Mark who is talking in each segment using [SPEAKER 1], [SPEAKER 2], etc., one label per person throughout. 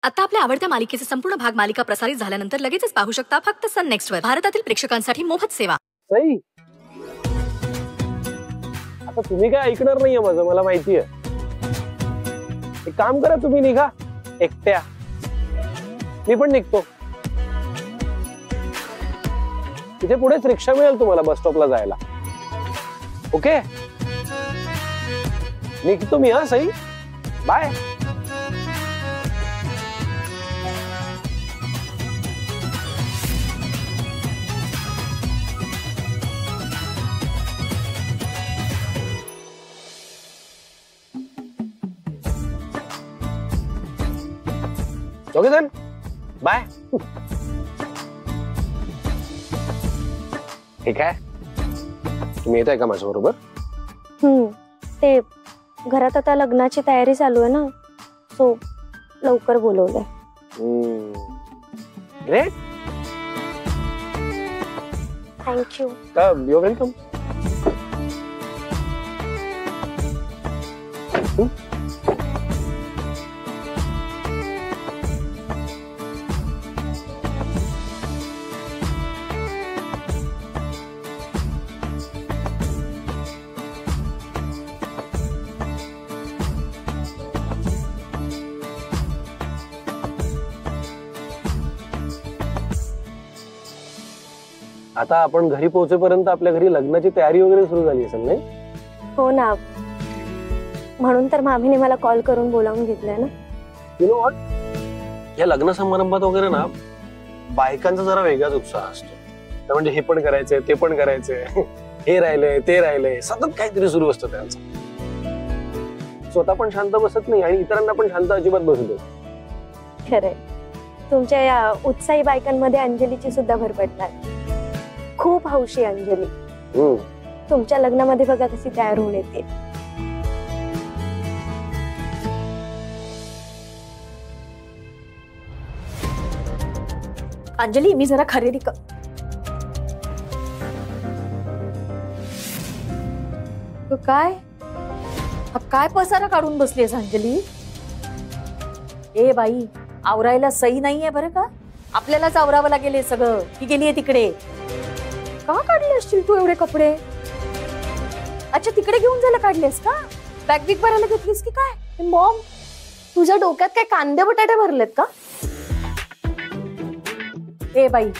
[SPEAKER 1] आता आपल्या आवडत्या मालिकेचे संपूर्ण भाग मालिका प्रसारित झाल्यानंतर लगेचच पाहू शकता फक्त सन नेक्स्ट वर. भारतातील प्रेक्षकांसाठी मोफत सेवा.
[SPEAKER 2] सई, आता तुम्ही काय ऐकणार नाहीये माझं, मला माहितीये. एक काम करा, तुम्ही निघा एकट्या, मी पण निघतो. तिथे पुढेच रिक्षा मिळेल तुम्हाला बस स्टॉपला जायला. ओके, निघतो मी. हा Sai, bye. Okay then, bye. ठीक आहे, तुम्ही येताय का माझ्या बरोबर?
[SPEAKER 3] ते घरात आता लग्नाची तयारी चालू आहे ना, सो लवकर बोलवलंय.
[SPEAKER 2] Great,
[SPEAKER 3] thank you.
[SPEAKER 2] Your welcome. आता आपण घरी पोहोचेपर्यंत आपल्या घरी लग्नाची तयारी वगैरे सुरू झाली असेल, नाही?
[SPEAKER 3] हो ना, म्हणून तर मामीने मला कॉल करून बोलावून घेतलंय ना.
[SPEAKER 2] यू नो व्हॉट, या लग्न समारंभात वगैरे ना बायकांचा जरा वेगळाच उत्साह असतो. तर म्हणजे हे पण करायचंय, ते पण करायचंय, हे राहिलंय, ते राहिलंय, सतत काहीतरी सुरू असतं त्यांचं. स्वतः पण शांत बसत नाही आणि इतरांना पण शांत अजिबात बसू देत.
[SPEAKER 3] खरंय, तुमच्या या उत्साही बायकांमध्ये अंजलीची सुद्धा भर पडणार. खूप हौशी अंजली. तुमच्या लग्नामध्ये बघा कशी तयार होऊन येते.
[SPEAKER 1] अंजली, मी जरा खरेदी
[SPEAKER 4] काय काय पसारा काढून बसलीस अंजली? ए बाई, आवरायला सई नाहीये बरं का, आपल्यालाच आवरावं लागेल हे सगळं. ती गेलीये तिकडे. का काढले असतील तू एवढे कपडे? अच्छा, तिकडे घेऊन जायला काढलेस का? बॅग बिग भरायला घेतलीस की काय?
[SPEAKER 3] मॉम, तुझ्या डोक्यात काय कांदे बटाटे भरलेत का?
[SPEAKER 4] ए बाई,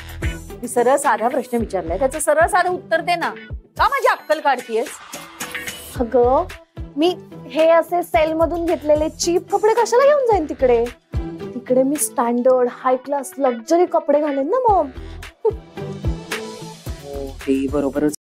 [SPEAKER 4] मी सरळ साधा प्रश्न विचारलाय, त्याचं सरळ साधं उत्तर दे ना. का माझी अक्कल काढतीयस?
[SPEAKER 3] अगं, मी हे असे सेल मधून घेतलेले चीप कपडे कशाला घेऊन जाईन तिकडे? तिकडे मी स्टँडर्ड हाय क्लास लक्झरी कपडे घालेन ना मॉम.
[SPEAKER 4] ते बरोबरच